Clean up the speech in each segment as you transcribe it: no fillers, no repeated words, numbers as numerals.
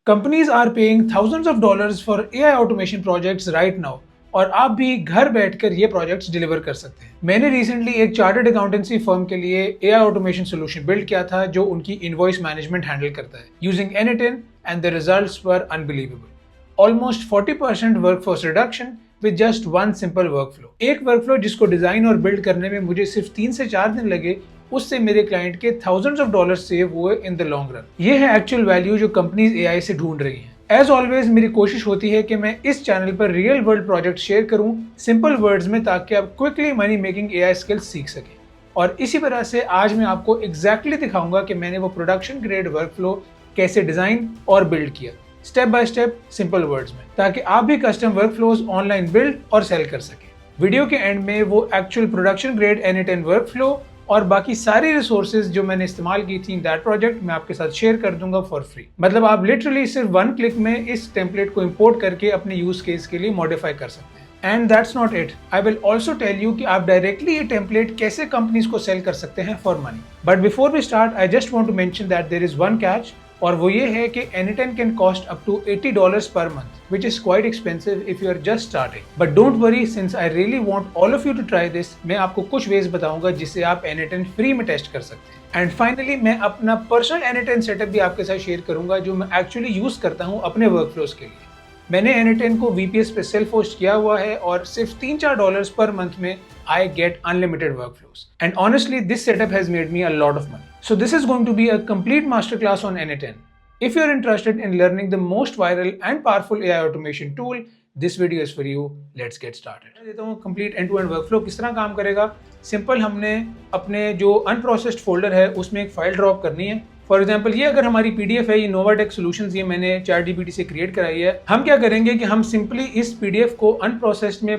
Companies are paying thousands of dollars for AI automation projects right now और आप भी घर बैठकर ये प्रोजेक्ट्स डिलीवर कर सकते हैं। मैंने रिसेंटली एक चार्टर्ड अकाउंटेंसी फर्म के लिए AI ऑटोमेशन सोल्यूशन बिल्ड किया था जो उनकी इनवॉइस मैनेजमेंट हैंडल करता है using N10 and the results were unbelievable. Almost 40% workforce reduction with just one simple workflow. एक वर्कफ्लो जिसको डिजाइन और बिल्ड करने में मुझे सिर्फ 3 से 4 दिन लगे, उससे मेरे क्लाइंट के थाउजेंड्स ऑफ डॉलर्स सेव हुए इन द लॉन्ग रन। ये है एक्चुअल वैल्यू जो कंपनीज एआई से ढूंढ रही हैं। एज ऑलवेज मेरी कोशिश होती है कि मैं इस चैनल पर रियल वर्ल्ड प्रोजेक्ट शेयर करूं सिंपल वर्ड्स में, ताकि आप quickly money making AI skills सीख सकें। और इसी तरह से आज मैं आपको एग्जैक्टली दिखाऊंगा कि मैंने वो प्रोडक्शन ग्रेड वर्कफ्लो कैसे डिजाइन और बिल्ड किया, step by step simple words में, ताकि आप भी कस्टम वर्कफ्लोज ऑनलाइन बिल्ड और सेल कर सकें। वीडियो के एंड में वो actual production grade N10 workflow और बाकी सारी रिसोर्सेज जो मैंने इस्तेमाल की थी इन दैट प्रोजेक्ट मैं आपके साथ शेयर कर दूंगा फॉर फ्री। मतलब आप लिटरली सिर्फ 1 क्लिक में इस टेम्पलेट को इंपोर्ट करके अपने यूज केस के लिए मॉडिफाई कर सकते हैं। And that's not it, I will also tell you कि आप डायरेक्टली ये टेम्पलेट कैसे कंपनीज को सेल कर सकते हैं for money. But before we start I just want to mention that there is one catch, और वो ये है कि N10 can cost up to $80 per month, which is quite expensive if you are just starting. But don't worry, since I really want all of you to try this, मैं आपको कुछ veg बताऊंगा जिससे आप N10 फ्री में test कर सकते हैं। एंड फाइनली मैं अपना पर्सनल N10 सेटअप भी आपके साथ शेयर करूंगा जो मैं एक्चुअली यूज करता हूँ अपने वर्कफ्लोज के लिए। मैंने N10 को VPS पे सेल्फ होस्ट किया हुआ है और सिर्फ $3-4 पर मंथ में I get unlimited workflows. And honestly, this setup has made me a lot of money. So this is going to be a complete masterclass on N10. If you're interested in learning the most viral and powerful AI automation tool, this video is for you. Let's get started. मैं देता हूँ complete end-to-end workflow किस तरह काम करेगा। Simple, हमने अपने जो unprocessed folder है उसमें एक फाइल ड्रॉप करनी है। फॉर एग्जाम्पल ये अगर हमारी PDF है, ये नोवाटेक सॉल्यूशंस, ये मैंने ChatGPT से क्रिएट कराई है। हम क्या करेंगे कि हम सिंपली इस PDF को अनप्रोसेस्ड में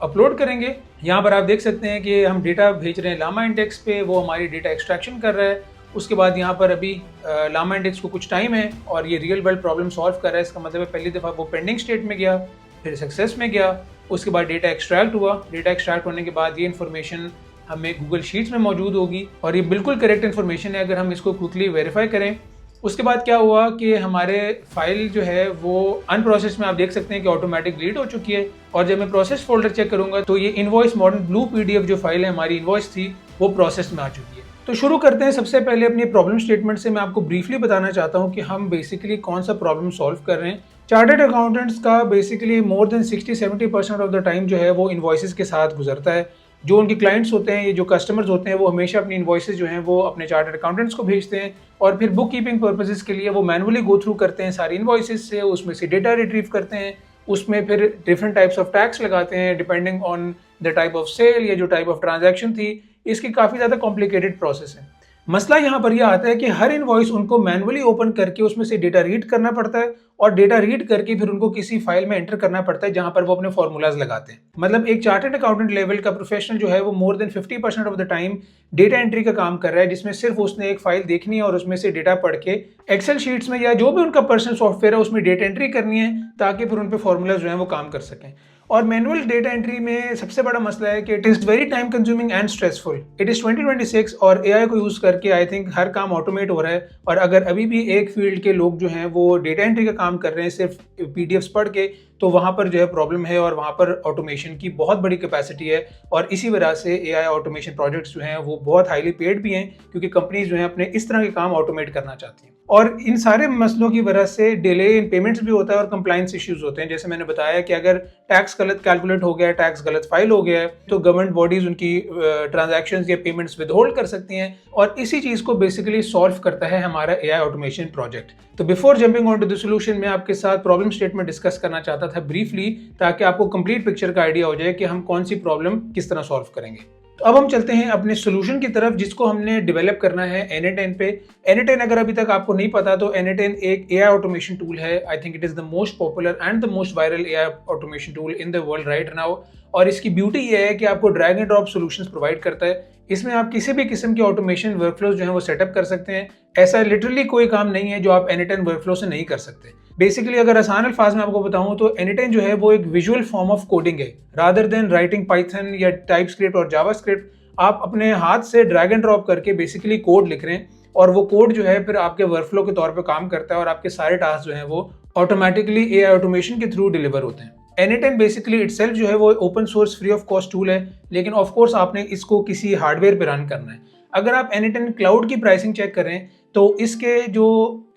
अपलोड करेंगे। यहाँ पर आप देख सकते हैं कि हम डेटा भेज रहे हैं लामा इंडेक्स पे, वो हमारी डेटा एक्सट्रैक्शन कर रहा है। उसके बाद यहाँ पर अभी लामा इंडेक्स को कुछ टाइम है और ये रियल वर्ल्ड प्रॉब्लम सॉल्व कर रहा है। इसका मतलब है पहली दफ़ा वो पेंडिंग स्टेट में गया, फिर सक्सेस में गया, उसके बाद डेटा एक्सट्रैक्ट हुआ। डेटा एक्सट्रैक्ट होने के बाद ये इन्फॉर्मेशन हमें गूगल शीट्स में मौजूद होगी और ये बिल्कुल करेक्ट इन्फॉर्मेशन है अगर हम इसको क्विकली वेरीफाई करें। उसके बाद क्या हुआ कि हमारे फाइल जो है वो अनप्रोसेस में आप देख सकते हैं कि ऑटोमेटिक डिलीट हो चुकी है। और जब मैं प्रोसेस फोल्डर चेक करूंगा तो ये इनवॉइस मॉडर्न ब्लू PDF जो फाइल है हमारी इनवॉइस थी वो प्रोसेस में आ चुकी है। तो शुरू करते हैं। सबसे पहले अपनी प्रॉब्लम स्टेटमेंट से मैं आपको ब्रीफली बताना चाहता हूँ कि हम बेसिकली कौन सा प्रॉब्लम सॉल्व कर रहे हैं। चार्टर्ड अकाउंटेंट्स का basically more than 60-70% of the time जो है वो इनवॉइसेस के साथ गुजरता है। जो उनके क्लाइंट्स होते हैं, ये जो कस्टमर्स होते हैं, वो हमेशा अपनी इनवॉइसेस जो हैं वो अपने चार्टर्ड अकाउंटेंट्स को भेजते हैं और फिर बुक कीपिंग पर्पसेस के लिए वो मैनुअली गो थ्रू करते हैं सारी इनवॉइसेस से, उसमें से डेटा रिट्रीव करते हैं, उसमें फिर डिफरेंट टाइप्स ऑफ टैक्स लगाते हैं depending on the type of sale या जो टाइप ऑफ ट्रांजैक्शन थी। इसकी काफ़ी ज़्यादा कॉम्प्लिकेटेड प्रोसेस है। मसला यहाँ पर यह आता है कि हर इनवॉइस उनको मैनुअली ओपन करके उसमें से डेटा रीड करना पड़ता है और डेटा रीड करके फिर उनको किसी फाइल में एंटर करना पड़ता है जहां पर वो अपने फॉर्मूलाज लगाते हैं। मतलब एक चार्टर्ड अकाउंटेंट लेवल का प्रोफेशनल जो है वो more than 50% of the time data entry का काम कर रहा है, जिसमें सिर्फ उसने एक फाइल देखनी है और उसमें से डेटा पढ़ के एक्सेल शीट्स में या जो भी उनका पर्सनल सॉफ्टवेयर है उसमें डेटा एंट्री करनी है ताकि फिर उन पर फॉर्मूलाज जो है वो काम कर सकें। और मैनुअल डेटा एंट्री में सबसे बड़ा मसला है कि it is very time consuming and stressful. It is 2026 और AI को यूज़ करके आई थिंक हर काम ऑटोमेट हो रहा है। और अगर अभी भी एक फील्ड के लोग जो हैं वो डेटा एंट्री का काम कर रहे हैं सिर्फ PDFs पढ़ के, तो वहाँ पर जो है प्रॉब्लम है और वहाँ पर ऑटोमेशन की बहुत बड़ी कैपेसिटी है। और इसी वजह से AI ऑटोमेशन प्रोजेक्ट्स जो हैं वो बहुत हाईली पेड भी हैं क्योंकि कंपनीज जो हैं अपने इस तरह के काम ऑटोमेट करना चाहती हैं। और इन सारे मसलों की वजह से डिले इन पेमेंट्स भी होता है और कंप्लाइंस इश्यूज होते हैं। जैसे मैंने बताया कि अगर टैक्स गलत कैलकुलेट हो गया है, टैक्स गलत फाइल हो गया है, तो गवर्नमेंट बॉडीज उनकी ट्रांजैक्शंस या पेमेंट्स विदहोल्ड कर सकती हैं। और इसी चीज़ को बेसिकली सॉल्व करता है हमारा AI ऑटोमेशन प्रोजेक्ट। तो before jumping on to the solution, मैं आपके साथ प्रॉब्लम स्टेटमेंट डिस्कस करना चाहता था ब्रीफली, ताकि आपको कंप्लीट पिक्चर का आइडिया हो जाए कि हम कौन सी प्रॉब्लम किस तरह सॉल्व करेंगे। तो अब हम चलते हैं अपने सोल्यूशन की तरफ जिसको हमने डेवलप करना है N10 पे। N10 अगर अभी तक आपको नहीं पता तो N10 एक AI ऑटोमेशन टूल है। आई think it is the most popular and the most viral AI automation tool in the world right now. और इसकी ब्यूटी ये है कि आपको drag and drop solutions provide करता है। इसमें आप किसी भी किस्म की ऑटोमेशन वर्कफ्लोज जो है वो सेटअप कर सकते हैं। ऐसा लिटरली कोई काम नहीं है जो आप N10 वर्कफ्लो से नहीं कर सकते। बेसिकली अगर आसान अल्फाज में आपको बताऊं तो N10 जो है वो एक विजुअल फॉर्म ऑफ कोडिंग है। रादर देन राइटिंग पाइथन या टाइपस्क्रिप्ट और जावास्क्रिप्ट, आप अपने हाथ से ड्रैग एंड ड्रॉप करके बेसिकली कोड लिख रहे हैं। और वो कोड जो है फिर आपके वर्कफ्लो के तौर पे काम करता है और आपके सारे टास्क जो हैं वो ऑटोमेटिकली एआई ऑटोमेशन के थ्रू डिलीवर होते हैं। Anytime बेसिकली इटसेल्फ जो है वो open source free of cost tool है, लेकिन ऑफ कोर्स आपने इसको किसी हार्डवेयर पे रन करना है। अगर आप Anytime क्लाउड की प्राइसिंग चेक करें तो इसके जो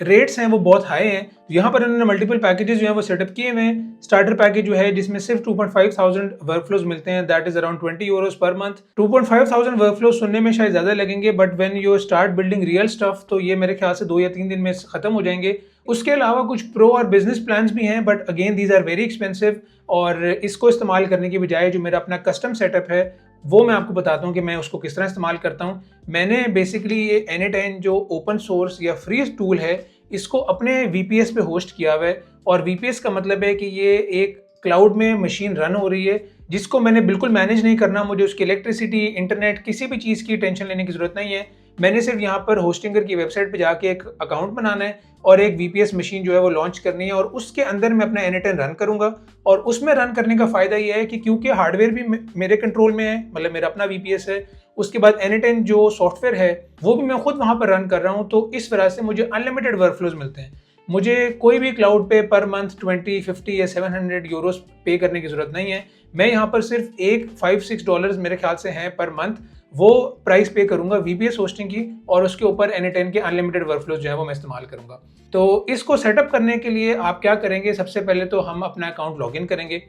रेट्स हैं वो बहुत हाई हैं। यहाँ पर इन्होंने मल्टीपल पैकेजेस जो हैं वो सेटअप किए हुए हैं। स्टार्टर पैकेज जो है जिसमें सिर्फ 2,500 वर्कफ्लोज मिलते हैं, that is around 20 euros per month. 2,500 workflows सुनने में शायद ज्यादा लगेंगे, but when you start building real stuff तो ये मेरे ख्याल से 2 या 3 दिन में खत्म हो जाएंगे। उसके अलावा कुछ प्रो और बिजनेस प्लान्स भी हैं, but again these are very expensive. और इसको इस्तेमाल करने की बजाय जो मेरा अपना कस्टम सेटअप है वो मैं आपको बताता हूँ कि मैं उसको किस तरह इस्तेमाल करता हूँ। मैंने बेसिकली ये Anytime जो ओपन सोर्स या फ्री टूल है इसको अपने VPS पे होस्ट किया हुआ है। और VPS का मतलब है कि ये एक क्लाउड में मशीन रन हो रही है जिसको मैंने बिल्कुल मैनेज नहीं करना। मुझे उसकी इलेक्ट्रिसिटी, इंटरनेट, किसी भी चीज़ की टेंशन लेने की ज़रूरत नहीं है। मैंने सिर्फ यहाँ पर होस्टिंगर की वेबसाइट पे जाके एक अकाउंट बनाना है और एक VPS मशीन जो है वो लॉन्च करनी है और उसके अंदर मैं अपना Anytime रन करूँगा। और उसमें रन करने का फ़ायदा ये है कि क्योंकि हार्डवेयर भी मेरे कंट्रोल में है, मतलब मेरा अपना VPS है, उसके बाद Anytime जो सॉफ्टवेयर है वो भी मैं खुद वहाँ पर रन कर रहा हूँ, तो इस वजह से मुझे अनलिमिटेड वर्कफ्लोज मिलते हैं। मुझे कोई भी क्लाउड पे पर मंथ 20, 50 या 700 यूरोस पे करने की ज़रूरत नहीं है। मैं यहाँ पर सिर्फ एक $5-6 मेरे ख्याल से हैं पर मंथ, वो प्राइस पे करूंगा VPS होस्टिंग की और उसके ऊपर Anytime के अनलिमिटेड वर्कफ्लोज जो है वो मैं इस्तेमाल करूंगा। तो इसको सेटअप करने के लिए आप क्या करेंगे, सबसे पहले तो हम अपना अकाउंट लॉगिन करेंगे।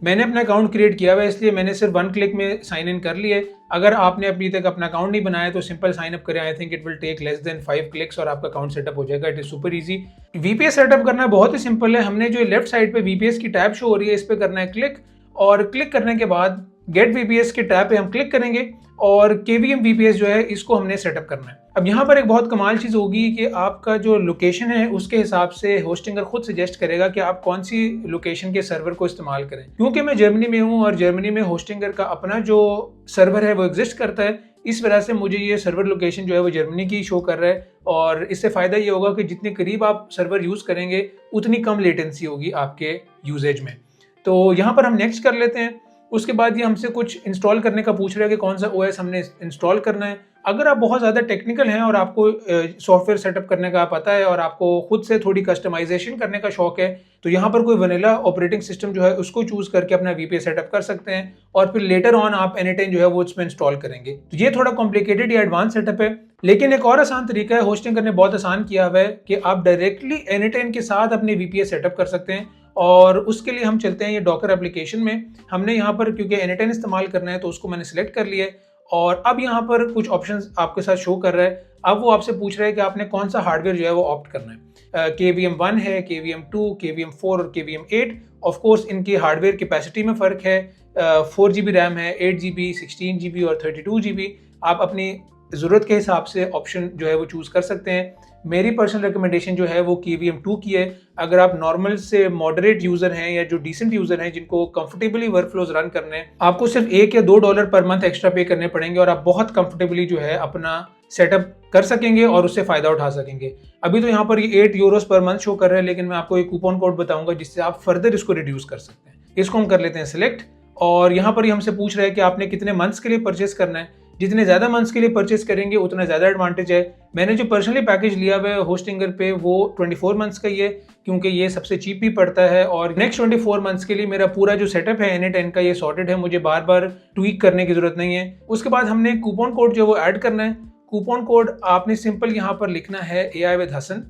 मैंने अपना अकाउंट क्रिएट किया हुआ है इसलिए मैंने सिर्फ 1 क्लिक में साइन इन कर लिया है। अगर आपने अभी तक अपना अकाउंट नहीं बनाया तो सिंपल साइन अप करें। I think it will take less than 5 clicks और आपका अकाउंट सेटअप हो जाएगा। It is super easy. VPS setup करना बहुत ही सिंपल है। हमने जो लेफ्ट साइड पे VPS की टैब शो हो रही है इस पे करना है क्लिक, और क्लिक करने के बाद गेट VPS के टैब पे हम क्लिक करेंगे और KVM VPS जो है इसको हमने सेटअप करना है। अब यहाँ पर एक बहुत कमाल चीज़ होगी कि आपका जो लोकेशन है उसके हिसाब से होस्टिंगर खुद सजेस्ट करेगा कि आप कौन सी लोकेशन के सर्वर को इस्तेमाल करें। क्योंकि मैं जर्मनी में हूँ और जर्मनी में होस्टिंगर का अपना जो सर्वर है वो एग्जिस्ट करता है, इस वजह से मुझे ये सर्वर लोकेशन जो है वो जर्मनी की शो कर रहा है। और इससे फ़ायदा ये होगा कि जितने करीब आप सर्वर यूज़ करेंगे उतनी कम लेटेंसी होगी आपके यूजेज में। तो यहाँ पर हम नेक्स्ट कर लेते हैं। उसके बाद ये हमसे कुछ इंस्टॉल करने का पूछ रहा है कि कौन सा OS हमने इंस्टॉल करना है। अगर आप बहुत ज़्यादा टेक्निकल हैं और आपको सॉफ्टवेयर सेटअप करने का पता है और आपको खुद से थोड़ी कस्टमाइजेशन करने का शौक है तो यहाँ पर कोई वनीला ऑपरेटिंग सिस्टम जो है उसको चूज़ करके अपना VPS सेटअप कर सकते हैं और फिर लेटर ऑन आप Anytime जो है वो उसमें इंस्टॉल करेंगे। तो ये थोड़ा कॉम्प्लिकेटेड या एडवांस सेटअप है, लेकिन एक और आसान तरीका है होस्टिंग करने बहुत आसान किया हुआ है कि आप डायरेक्टली Anytime के साथ अपने VPS सेटअप कर सकते हैं। और उसके लिए हम चलते हैं ये डॉकर एप्लीकेशन में। हमने यहाँ पर क्योंकि Anytime इस्तेमाल करना है तो उसको मैंने सिलेक्ट कर लिया है और अब यहाँ पर कुछ ऑप्शंस आपके साथ शो कर रहा है। अब वो आपसे पूछ रहा है कि आपने कौन सा हार्डवेयर जो है वो ऑप्ट करना है। KVM 1 है, KVM 2, KVM 4 और KVM 8। ऑफ कोर्स इनकी हार्डवेयर कैपेसिटी में फ़र्क है। 4 GB रैम है, 8 GB, 16 GB और 32 GB। आप अपनी ज़रूरत के हिसाब से ऑप्शन जो है वो चूज़ कर सकते हैं। मेरी पर्सनल रिकमेंडेशन जो है वो KVM 2 की है। अगर आप नॉर्मल से मॉडरेट यूज़र हैं या जो डिसेंट यूज़र हैं जिनको कंफर्टेबली वर्कफ्लोज रन करने हैं, आपको सिर्फ $1 या $2 पर मंथ एक्स्ट्रा पे करने पड़ेंगे और आप बहुत कंफर्टेबली जो है अपना सेटअप कर सकेंगे और उससे फ़ायदा उठा सकेंगे। अभी तो यहाँ पर ये 8 यूरोस पर मंथ शो कर रहा है, लेकिन मैं आपको एक कूपन कोड बताऊंगा जिससे आप फर्दर इसको रिड्यूस कर सकते हैं। इसको हम कर लेते हैं सिलेक्ट और यहाँ पर ये हमसे पूछ रहा है कि आपने कितने मंथ्स के लिए परचेस करना है। जितने ज़्यादा मंथ्स के लिए परचेस करेंगे उतना ज़्यादा एडवांटेज है। मैंने जो पर्सनली पैकेज लिया हुआ है होस्टिंगर पे वो 24 मंथ्स का ही है क्योंकि ये सबसे चीप ही पड़ता है और नेक्स्ट 24 मंथ्स के लिए मेरा पूरा जो सेटअप है Anytime का ये सॉर्टेड है, मुझे बार बार ट्वीक करने की ज़रूरत नहीं है। उसके बाद हमने कूपन कोड जो वो ऐड करना है। कूपन कोड आपने सिंपल यहाँ पर लिखना है AI with हसन।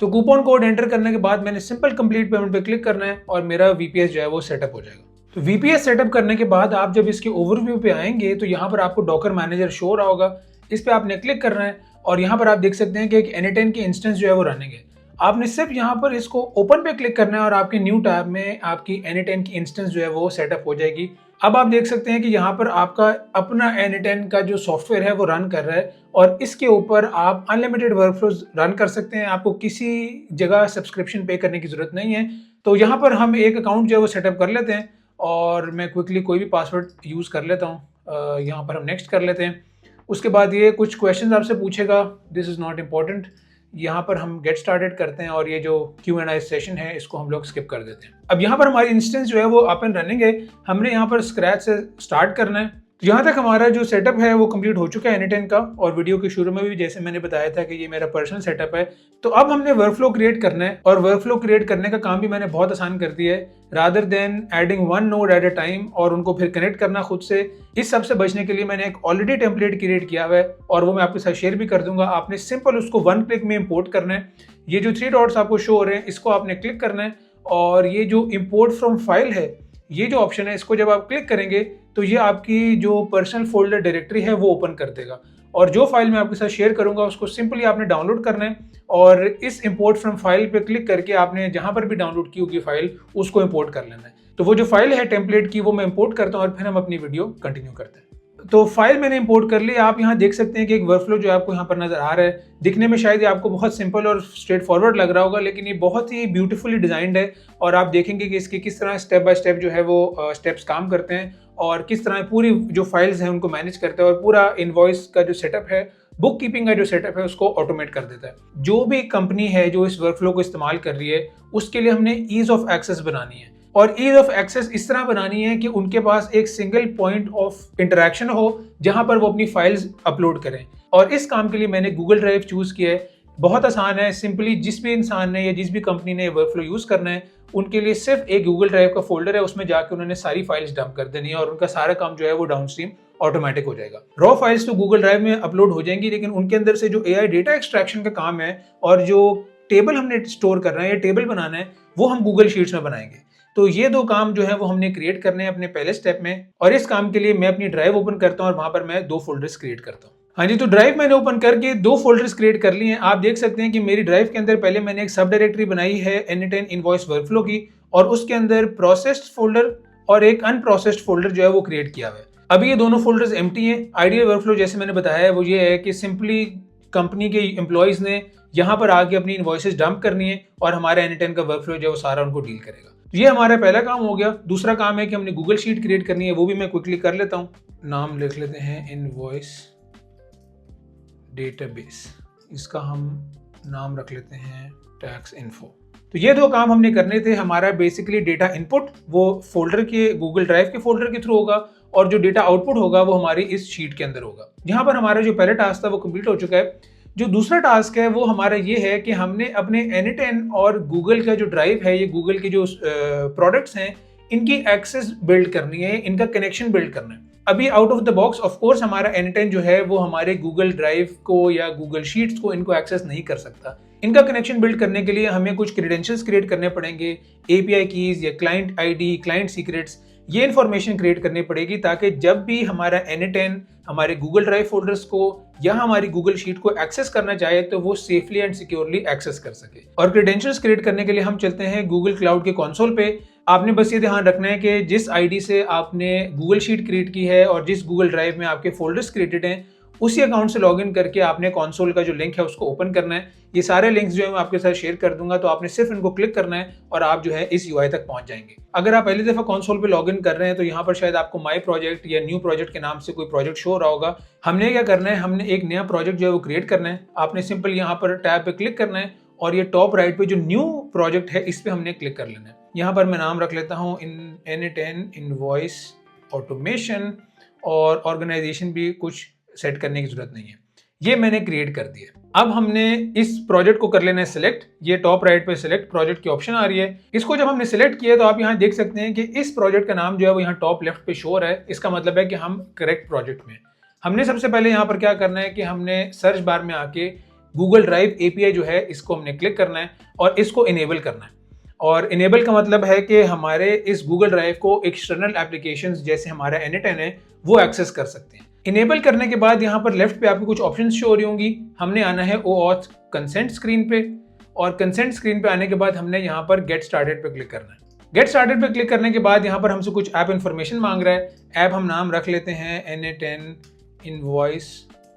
तो कूपन कोड एंटर करने के बाद मैंने सिंपल कंप्लीट पेमेंट पे क्लिक करना है और मेरा VPS जो है वो सेटअप हो जाएगा। तो VPS सेटअप करने के बाद आप जब इसके ओवरव्यू पे आएंगे तो यहाँ पर आपको डॉकर मैनेजर शो हो रहा होगा। इस पे आपने क्लिक करना है और यहाँ पर आप देख सकते हैं कि एक Anytime की इंस्टेंस जो है वो रनिंग है। आपने सिर्फ यहाँ पर इसको ओपन पे क्लिक करना है और आपके न्यू टैब में आपकी Anytime की इंस्टेंस जो है वो सेटअप हो जाएगी। अब आप देख सकते हैं कि यहाँ पर आपका अपना Anytime का जो सॉफ्टवेयर है वो रन कर रहा है और इसके ऊपर आप अनलिमिटेड वर्कफ्लोज रन कर सकते हैं। आपको किसी जगह सब्सक्रिप्शन पे करने की जरूरत नहीं है। तो यहाँ पर हम एक अकाउंट जो है वो सेटअप कर लेते हैं और मैं क्विकली कोई भी पासवर्ड यूज़ कर लेता हूँ। यहाँ पर हम नेक्स्ट कर लेते हैं। उसके बाद ये कुछ क्वेश्चंस आपसे पूछेगा, दिस इज़ नॉट इम्पॉर्टेंट। यहाँ पर हम गेट स्टार्टेड करते हैं और ये जो Q&A सेशन है इसको हम लोग स्किप कर देते हैं। अब यहाँ पर हमारी इंस्टेंस जो है वो अप एंड रनिंग है। हमने यहाँ पर स्क्रैच से स्टार्ट करना है। तो यहाँ तक हमारा जो सेटअप है वो कंप्लीट हो चुका है N10 का, और वीडियो के शुरू में भी जैसे मैंने बताया था कि ये मेरा पर्सनल सेटअप है। तो अब हमने वर्कफ्लो क्रिएट करना है, और वर्कफ्लो क्रिएट करने का काम भी मैंने बहुत आसान कर दिया है। Rather than adding one node at a time और उनको फिर कनेक्ट करना खुद से, इस सब से बचने के लिए मैंने एक ऑलरेडी टेम्पलेट क्रिएट किया हुआ है और वो मैं आपके साथ शेयर भी कर दूंगा। आपने सिंपल उसको वन क्लिक में इंपोर्ट करना है। ये जो 3 डॉट्स आपको शो हो रहे हैं इसको आपने क्लिक करना है, और ये जो इंपोर्ट फ्रॉम फाइल है, ये जो ऑप्शन है, इसको जब आप क्लिक करेंगे तो ये आपकी जो पर्सनल फोल्डर डायरेक्टरी है वो ओपन कर देगा, और जो फाइल मैं आपके साथ शेयर करूंगा उसको सिंपली आपने डाउनलोड करना है, और इस इंपोर्ट फ्रॉम फाइल पे क्लिक करके आपने जहां पर भी डाउनलोड की होगी फाइल उसको इंपोर्ट कर लेना है। तो वो जो फाइल है टेम्पलेट की वो मैं इंपोर्ट करता हूं और फिर हम अपनी वीडियो कंटिन्यू करते हैं। तो फाइल मैंने इंपोर्ट कर ली। आप यहाँ देख सकते हैं कि एक वर्कफ्लो जो आपको यहाँ पर नजर आ रहा है, दिखने में शायद ये आपको बहुत सिंपल और स्ट्रेट फॉरवर्ड लग रहा होगा, लेकिन ये बहुत ही ब्यूटीफुली डिजाइंड है, और आप देखेंगे कि इसके किस तरह स्टेप बाय स्टेप जो है वो स्टेप्स काम करते हैं, और किस तरह पूरी जो फाइल्स हैं उनको मैनेज करते हैं, और पूरा इनवॉइस का जो सेटअप है, बुक कीपिंग का जो सेटअप है उसको ऑटोमेट कर देता है। जो भी कंपनी है जो इस वर्कफ्लो को इस्तेमाल कर रही है उसके लिए हमने ईज ऑफ एक्सेस बनानी है, और ईज ऑफ एक्सेस इस तरह बनानी है कि उनके पास एक सिंगल पॉइंट ऑफ इंटरेक्शन हो जहां पर वो अपनी फाइल्स अपलोड करें। और इस काम के लिए मैंने गूगल ड्राइव चूज किया है। बहुत आसान है, सिंपली जिस भी इंसान ने या जिस भी कंपनी ने वर्कफ्लो यूज करना है उनके लिए सिर्फ एक गूगल ड्राइव का फोल्डर है, उसमें जाकर उन्होंने सारी फाइल्स डंप कर देनी है और उनका सारा काम जो है वो डाउनस्ट्रीम ऑटोमेटिक हो जाएगा। रॉ फाइल्स तो गूगल ड्राइव में अपलोड हो जाएंगी, लेकिन उनके अंदर से जो एआई डेटा एक्सट्रैक्शन का काम है और जो टेबल हमने स्टोर करना है या टेबल बनाना है वो हम गूगल शीट्स में बनाएंगे। तो ये 2 काम जो है वो हमने क्रिएट करने हैं अपने पहले स्टेप में, और इस काम के लिए मैं अपनी ड्राइव ओपन करता हूँ और वहां पर मैं 2 फोल्डर्स क्रिएट करता हूँ। हाँ जी, तो ड्राइव मैंने ओपन करके 2 फोल्डर्स क्रिएट कर लिए हैं। आप देख सकते हैं कि मेरी ड्राइव के अंदर पहले मैंने एक सब डायरेक्टरी बनाई है N10 इनवॉइस वर्कफ्लो की, और उसके अंदर प्रोसेस्ड फोल्डर और एक अनप्रोसेस्ड फोल्डर जो है वो क्रिएट किया हुआ है। अभी ये दोनों फोल्डर्स एम्प्टी हैं। आइडियल वर्कफ्लो जैसे मैंने बताया है वो ये है कि सिंपली कंपनी के एम्प्लॉयज ने यहाँ पर आके अपनी इनवॉइसेस डंप करनी है और हमारा N10 का वर्कफ्लो जो है वो सारा उनको डील करेगा। तो ये हमारा पहला काम हो गया। दूसरा काम है कि हमने गूगल शीट क्रिएट करनी है, वो भी मैं क्विकली कर लेता हूँ। नाम लिख लेते हैं इनवॉइस डेटाबेस, इसका हम नाम रख लेते हैं टैक्स इन्फो। तो ये 2 काम हमने करने थे। हमारा बेसिकली डेटा इनपुट वो फोल्डर के गूगल ड्राइव के फोल्डर के थ्रू होगा, और जो डेटा आउटपुट होगा वो हमारी इस शीट के अंदर होगा। यहाँ पर हमारा जो पहला टास्क था वो कंप्लीट हो चुका है। जो दूसरा टास्क है वो हमारा ये है कि हमने अपने N10 और गूगल का जो ड्राइव है, ये गूगल के जो प्रोडक्ट्स हैं इनकी एक्सेस बिल्ड करनी है, इनका कनेक्शन बिल्ड करना है। अभी out of the box of course हमारा N10 जो है वो हमारे गूगल ड्राइव को या गूगल शीट्स को इनको एक्सेस नहीं कर सकता। इनका कनेक्शन बिल्ड करने के लिए हमें कुछ क्रेडेंशियल्स क्रिएट करने पड़ेंगे, एपीआई कीज या क्लाइंट आईडी, क्लाइंट सीक्रेट्स, ये इन्फॉर्मेशन क्रिएट करनी पड़ेगी ताकि जब भी हमारा N10 हमारे गूगल ड्राइव फोल्डर्स को या हमारी गूगल शीट को एक्सेस करना चाहे तो वो सेफली एंड सिक्योरली एक्सेस कर सके। और क्रेडेंशियल्स क्रिएट करने के लिए हम चलते हैं गूगल क्लाउड के कंसोल पे। आपने बस ये ध्यान रखना है कि जिस आईडी से आपने गूगल शीट क्रिएट की है और जिस गूगल ड्राइव में आपके फोल्डर्स क्रिएटेड हैं उसी अकाउंट से लॉगिन करके आपने कंसोल का जो लिंक है उसको ओपन करना है। ये सारे लिंक्स जो है मैं आपके साथ शेयर कर दूंगा, तो आपने सिर्फ इनको क्लिक करना है और आप जो है इस यूआई तक पहुंच जाएंगे। अगर आप पहली दफा कंसोल पे लॉगिन कर रहे हैं तो यहाँ पर शायद आपको माई प्रोजेक्ट या न्यू प्रोजेक्ट के नाम से कोई प्रोजेक्ट शो हो रहा होगा। हमने क्या करना है, हमने एक नया प्रोजेक्ट जो है वो क्रिएट करना है। आपने सिंपल यहाँ पर टैब पे क्लिक करना है और ये टॉप राइट पे जो न्यू प्रोजेक्ट है इस पे हमने क्लिक कर लेना है। यहाँ पर मैं नाम रख लेता हूँ N10 इनवॉइस ऑटोमेशन, और ऑर्गेनाइजेशन भी कुछ सेट करने की जरूरत नहीं है। ये मैंने क्रिएट कर दिया। अब हमने इस प्रोजेक्ट को कर लेना है सिलेक्ट। ये टॉप राइट पे सिलेक्ट प्रोजेक्ट की ऑप्शन आ रही है। इसको जब हमने सिलेक्ट किया तो आप यहाँ देख सकते हैं कि इस प्रोजेक्ट का नाम जो है वो यहाँ टॉप लेफ्ट पे शो हो रहा है। इसका मतलब है कि हम करेक्ट प्रोजेक्ट में। हमने सबसे पहले यहाँ पर क्या करना है कि हमने सर्च बार में आके गूगल ड्राइव एपीआई जो है इसको हमने क्लिक करना है और इसको इनेबल करना है। और इनेबल का मतलब है कि हमारे इस गूगल ड्राइव को एक्सटर्नल एप्लीकेशंस जैसे हमारा N10 है वो एक्सेस कर सकते हैं। इनेबल करने के बाद यहाँ पर लेफ्ट पे आपको कुछ ऑप्शंस शो हो रही होंगी। हमने आना है OAuth कंसेंट स्क्रीन पे, और कंसेंट स्क्रीन पे आने के बाद हमने यहाँ पर गेट स्टार्टेड पे क्लिक करना है। गेट स्टार्टेड पे क्लिक करने के बाद यहाँ पर हमसे कुछ ऐप इन्फॉर्मेशन मांग रहा है। ऐप हम नाम रख लेते हैं N10 इनवॉइस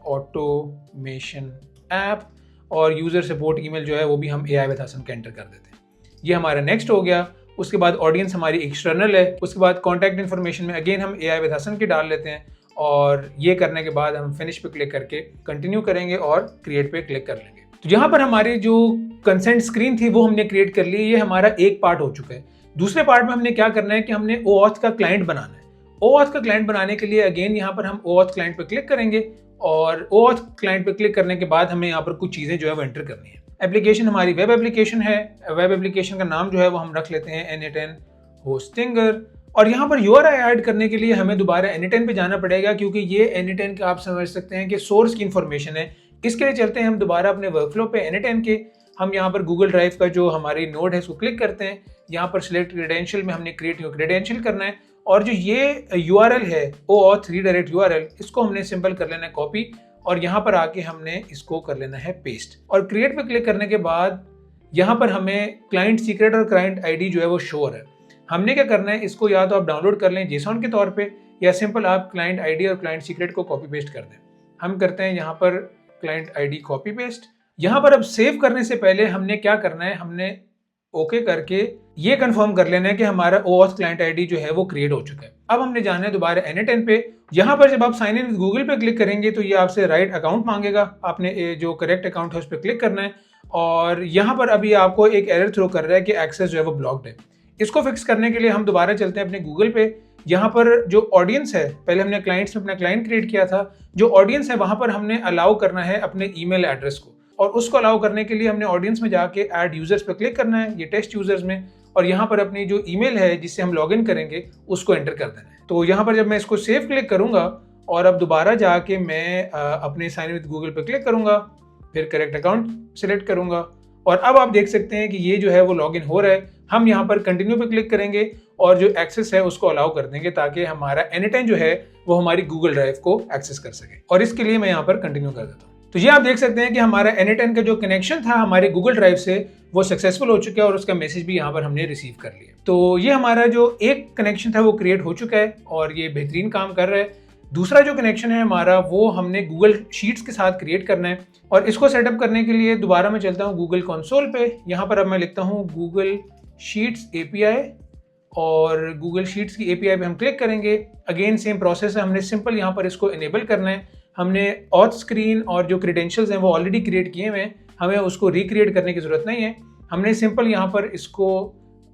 ऑटोमेशन ऐप, और यूजर सपोर्ट ईमेल जो है वो भी हम AI विद हसन के एंटर कर देते हैं। ये हमारा नेक्स्ट हो गया। उसके बाद ऑडियंस हमारी एक्सटर्नल है। उसके बाद कॉन्टैक्ट इन्फॉर्मेशन में अगेन हम AI विद हसन की डाल लेते हैं, और ये करने के बाद हम फिनिश पे क्लिक करके कंटिन्यू करेंगे और क्रिएट पे क्लिक कर लेंगे। तो यहाँ पर हमारी जो कंसेंट स्क्रीन थी वो हमने क्रिएट कर ली। ये हमारा एक पार्ट हो चुका है। दूसरे पार्ट में हमने क्या करना है कि हमने OAuth का क्लाइंट बनाना है। OAuth का क्लाइंट बनाने के लिए अगेन यहाँ पर हम OAuth क्लाइंट पे क्लिक करेंगे और OAuth क्लाइंट पे क्लिक करने के बाद हमें यहाँ पर कुछ चीज़ें जो है वो एंटर करनी है। एप्लीकेशन हमारी वेब एप्लीकेशन है। वेब एप्लीकेशन का नाम जो है वो हम रख लेते हैं N8N होस्टिंगर। और यहाँ पर URI ऐड करने के लिए हमें दोबारा N8N पे जाना पड़ेगा, क्योंकि ये N8N का आप समझ सकते हैं कि सोर्स की इंफॉर्मेशन है। इसके लिए चलते हैं हम दोबारा अपने वर्कफ्लो पे N8N के। हम यहाँ पर गूगल ड्राइव का जो हमारी नोड है उसको क्लिक करते हैं। यहाँ पर सिलेक्ट क्रेडेंशियल में हमने क्रिएट न्यू क्रेडेंशियल करना है और जो ये URL है OAuth रीडायरेक्ट URL, इसको हमने सिंपल कर लेना है कॉपी और यहाँ पर आके हमने इसको कर लेना है पेस्ट। और क्रिएट पे क्लिक करने के बाद यहाँ पर हमें क्लाइंट सीक्रेट और क्लाइंट आईडी जो है वो शो हो रहा है। हमने क्या करना है, इसको या तो आप डाउनलोड कर लें JSON के तौर पे, या सिंपल आप क्लाइंट आईडी और क्लाइंट सीक्रेट को कॉपी पेस्ट कर दें। हम करते हैं यहाँ पर क्लाइंट आईडी कॉपी पेस्ट। यहाँ पर अब सेव करने से पहले हमने क्या करना है, हमने ओके करके ये कंफर्म कर लेना है कि हमारा OAuth क्लाइंट आईडी जो है वो क्रिएट हो चुका है। अब हमने जाना है दोबारा N8N पे। यहाँ पर जब आप साइन इन गूगल पे क्लिक करेंगे तो ये आपसे राइट अकाउंट मांगेगा। आपने जो करेक्ट अकाउंट है उस पर क्लिक करना है और यहाँ पर अभी आपको एक एरर थ्रो कर रहा है कि एक्सेस जो है वो ब्लॉक्ड है। इसको फिक्स करने के लिए हम दोबारा चलते हैं अपने गूगल पे। यहाँ पर जो ऑडियंस है, पहले हमने क्लाइंट्स में अपना क्लाइंट क्रिएट किया था, जो ऑडियंस है वहाँ पर हमने अलाउ करना है अपने ईमेल एड्रेस को, और उसको अलाउ करने के लिए हमने ऑडियंस में जाके ऐड यूजर्स पे क्लिक करना है, ये टेस्ट यूजर्स में, और यहाँ पर अपनी जो ईमेल है जिससे हम लॉगिन करेंगे उसको एंटर कर देना है। तो यहाँ पर जब मैं इसको सेव क्लिक करूँगा और अब दोबारा जाके मैं अपने साइन विद गूगल पे क्लिक करूँगा, फिर करेक्ट अकाउंट सेलेक्ट करूँगा और अब आप देख सकते हैं कि ये जो है वो लॉगिन हो रहा है। हम यहाँ पर कंटिन्यू पे क्लिक करेंगे और जो एक्सेस है उसको अलाउ कर देंगे ताकि हमारा N8N जो है वो हमारी गूगल ड्राइव को एक्सेस कर सके, और इसके लिए मैं यहाँ पर कंटिन्यू कर देता हूँ। तो ये आप देख सकते हैं कि हमारा N8N का जो कनेक्शन था हमारे गूगल ड्राइव से वो सक्सेसफुल हो चुका है और उसका मैसेज भी यहाँ पर हमने रिसीव कर लिया। तो ये हमारा जो एक कनेक्शन था वो क्रिएट हो चुका है और ये बेहतरीन काम कर रहा है। दूसरा जो कनेक्शन है हमारा वो हमने गूगल शीट्स के साथ क्रिएट करना है और इसको सेटअप करने के लिए दोबारा मैं चलता हूँ गूगल कंसोल पे। यहाँ पर अब मैं लिखता हूँ गूगल शीट्स API और गूगल शीट्स की API पे हम क्लिक करेंगे। अगेन सेम प्रोसेस है, हमने सिंपल यहाँ पर इसको इनेबल करना है। हमने ऑथ स्क्रीन और जो क्रेडेंशियल्स हैं वो ऑलरेडी क्रिएट किए हुए हैं, हमें उसको रिक्रिएट करने की ज़रूरत नहीं है। हमने सिंपल यहाँ पर इसको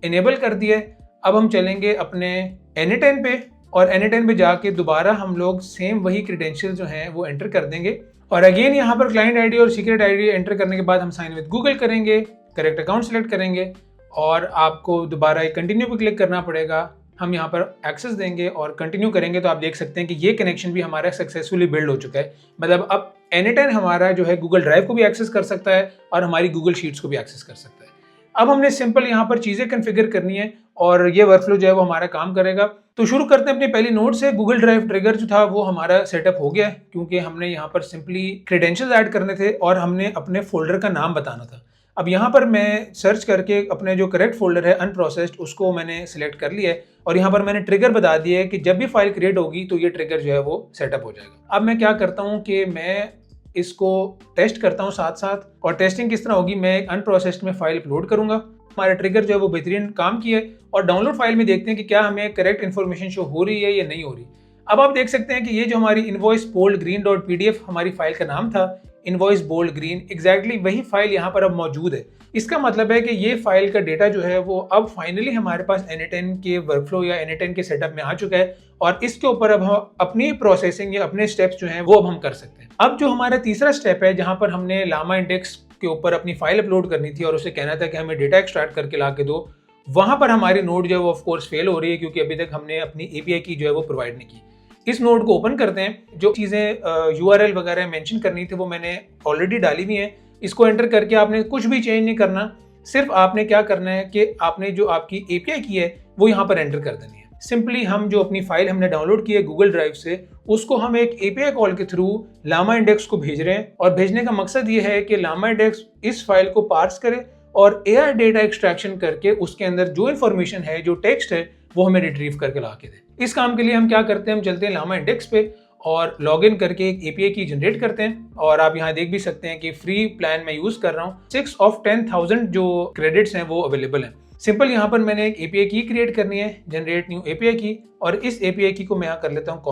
इनेबल कर दिया है। अब हम चलेंगे अपने N8N पे और N8N पे जाके दोबारा हम लोग सेम वही क्रेडेंशियल जो हैं वो एंटर कर देंगे और अगेन यहाँ पर क्लाइंट आईडी और सीक्रेट आईडी एंटर करने के बाद हम साइन विद गूगल करेंगे, करेक्ट अकाउंट सेलेक्ट करेंगे और आपको दोबारा कंटिन्यू पे क्लिक करना पड़ेगा। हम यहाँ पर एक्सेस देंगे और कंटिन्यू करेंगे तो आप देख सकते हैं कि ये कनेक्शन भी हमारा सक्सेसफुली बिल्ड हो चुका है। मतलब अब N8N हमारा जो है गूगल ड्राइव को भी एक्सेस कर सकता है और हमारी गूगल शीट्स को भी एक्सेस कर सकता है। अब हमने सिंपल यहाँ पर चीज़ें कन्फिगर करनी है और ये वर्कफ्लो जो है वो हमारा काम करेगा। तो शुरू करते हैं अपनी पहली नोट से। गूगल ड्राइव ट्रिगर जो था वो हमारा सेटअप हो गया है क्योंकि हमने यहाँ पर सिंपली क्रेडेंशियल्स ऐड करने थे और हमने अपने फोल्डर का नाम बताना था। अब यहाँ पर मैं सर्च करके अपने जो करेक्ट फोल्डर है अनप्रोसेस्ड उसको मैंने सिलेक्ट कर लिया है और यहाँ पर मैंने ट्रिगर बता दिया है कि जब भी फाइल क्रिएट होगी तो ये ट्रिगर जो है वो सेटअप हो जाएगा। अब मैं क्या करता हूँ कि मैं इसको टेस्ट करता हूँ साथ साथ, और टेस्टिंग किस तरह होगी, मैं अनप्रोसेस्ड में फाइल अपलोड करूँगा। हमारा ट्रिगर जो है वो बेहतरीन काम किया है और डाउनलोड फाइल में देखते हैं कि क्या हमें करेक्ट इन्फॉर्मेशन शो हो रही है या नहीं हो रही। अब आप देख सकते हैं कि ये जो हमारी इनवॉइस बोल्ड ग्रीन .pdf हमारी फाइल का नाम था, इनवॉइस बोल्ड ग्रीन, एग्जैक्टली वही फाइल यहाँ पर अब मौजूद है। इसका मतलब है कि ये फाइल का डेटा जो है वो अब फाइनली हमारे पास N8N के वर्कफ्लो या N8N के सेटअप में आ चुका है और इसके ऊपर अब हम अपनी प्रोसेसिंग या अपने स्टेप्स जो हैं वो अब हम कर सकते हैं। अब जो हमारा तीसरा स्टेप है जहाँ पर हमने लामा इंडेक्स के ऊपर अपनी फाइल अपलोड करनी थी और उसे कहना था कि हमें डेटा एक्सट्रैक्ट करके ला के दो, वहाँ पर हमारी नोड जो है वो ऑफकोर्स फेल हो रही है क्योंकि अभी तक हमने अपनी API की जो है वो प्रोवाइड नहीं की। इस नोड को ओपन करते हैं। जो चीज़ें URL वगैरह मेंशन करनी थी वो मैंने ऑलरेडी डाली हुई हैं। इसको एंटर करके आपने कुछ भी चेंज नहीं करना, सिर्फ आपने क्या करना है कि आपने जो आपकी API की है वो यहाँ पर एंटर कर देनी है। सिंपली हम जो अपनी फाइल हमने डाउनलोड की है गूगल ड्राइव से उसको हम एक API कॉल के थ्रू लामा इंडेक्स को भेज रहे हैं और भेजने का मकसद ये है कि लामा इंडेक्स इस फाइल को पार्स करे और AI डेटा एक्सट्रैक्शन करके उसके अंदर जो इन्फॉर्मेशन है, जो टेक्स्ट है, वो हमें रिट्रीव करके ला के दे। इस काम के लिए हम क्या करते हैं, हम चलते हैं लामा इंडेक्स पे और लॉगिन करके एक API की जनरेट करते हैं और आप यहाँ देख भी सकते हैं कि फ्री प्लान मैं यूज कर रहा हूँ। 6 of 10,000 जो क्रेडिट्स हैं वो अवेलेबल हैं। सिंपल यहाँ पर मैंने एक API की क्रिएट करनी है, जनरेट न्यू API की, और इस API की को मैं यहाँ कर लेता हूँ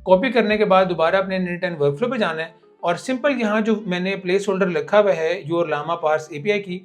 कॉपी करने के बाद दोबारा अपने N8N वर्कफ्लो पे जाना है और सिंपल यहाँ जो मैंने प्लेस होल्डर लिखा हुआ है योर लामा पार्स API की,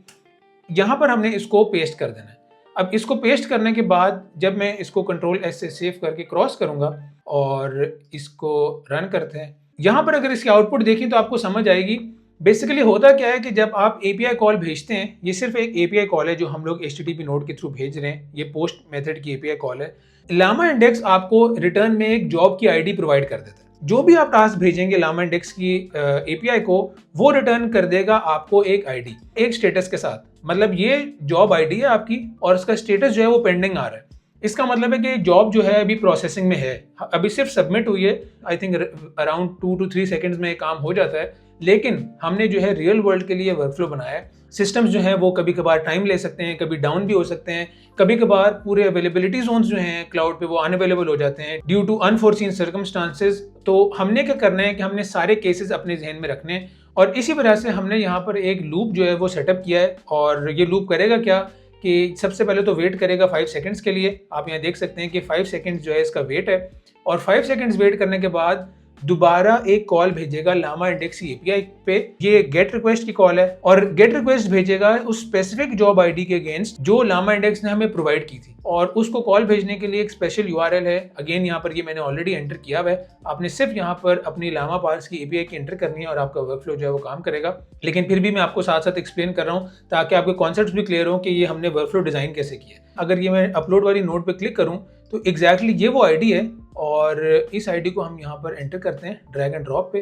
यहाँ पर हमने इसको पेस्ट कर देना है। अब इसको पेस्ट करने के बाद जब मैं इसको कंट्रोल एस से सेव करके क्रॉस करूंगा और इसको रन करते हैं, यहाँ पर अगर इसकी आउटपुट देखें तो आपको समझ आएगी। बेसिकली होता क्या है कि जब आप एपीआई कॉल भेजते हैं, ये सिर्फ एक एपीआई कॉल है जो हम लोग HTTP नोड के थ्रू भेज रहे हैं, ये पोस्ट मेथड की एपीआई कॉल है। लामा इंडेक्स आपको रिटर्न में एक जॉब की आईडी प्रोवाइड कर देता है। जो भी आप टास्क भेजेंगे लामा इंडेक्स की एपीआई को, वो रिटर्न कर देगा आपको एक आईडी, एक स्टेटस के साथ। मतलब ये जॉब आईडी है आपकी और उसका स्टेटस जो है वो पेंडिंग आ रहा है। इसका मतलब है कि जॉब जो है अभी प्रोसेसिंग में है, अभी सिर्फ सबमिट हुई है। I think around 2 to 3 seconds में काम हो जाता है। लेकिन हमने जो है रियल वर्ल्ड के लिए वर्कफ्लो बनाया है। सिस्टम्स जो हैं वो कभी कभार टाइम ले सकते हैं, कभी डाउन भी हो सकते हैं, कभी कभार पूरे अवेलेबिलिटी जोन्स जो हैं क्लाउड पे वो अनअवेलेबल हो जाते हैं ड्यू टू अनफोर्सीन सर्कमस्टांसेस। तो हमने क्या करना है कि हमने सारे केसेस अपने जहन में रखने हैं और इसी वजह से हमने यहाँ पर एक लूप जो है वो सेटअप किया है। और ये लूप करेगा क्या कि सबसे पहले तो वेट करेगा 5 सेकंड्स के लिए। आप यहाँ देख सकते हैं कि 5 सेकंड्स जो है इसका वेट है और 5 सेकंड्स वेट करने के बाद दोबारा एक कॉल भेजेगा लामा इंडेक्स की एपीआई पे। ये गेट रिक्वेस्ट की कॉल है और गेट रिक्वेस्ट भेजेगा उस स्पेसिफिक जॉब आईडी के अगेंस्ट जो लामा इंडेक्स ने हमें प्रोवाइड की थी। और उसको कॉल भेजने के लिए एक स्पेशल यूआरएल है। अगेन यहाँ पर ये मैंने ऑलरेडी एंटर किया हुआ है। आपने सिर्फ यहाँ पर अपनी लामा पार्स की एपीआई की एंटर करनी है और आपका वर्कफ्लो जो है वो काम करेगा। लेकिन फिर भी मैं आपको साथ साथ एक्सप्लेन कर रहा हूँ ताकि आपके कॉन्सेप्ट भी क्लियर हो कि ये हमने वर्कफ्लो डिजाइन कैसे किया है। अगर ये मैं अपलोड वाली नोट पे क्लिक करूँ तो एग्जैक्टली ये वो आईडी है और इस आईडी को हम यहाँ पर एंटर करते हैं ड्रैग एंड ड्रॉप पे।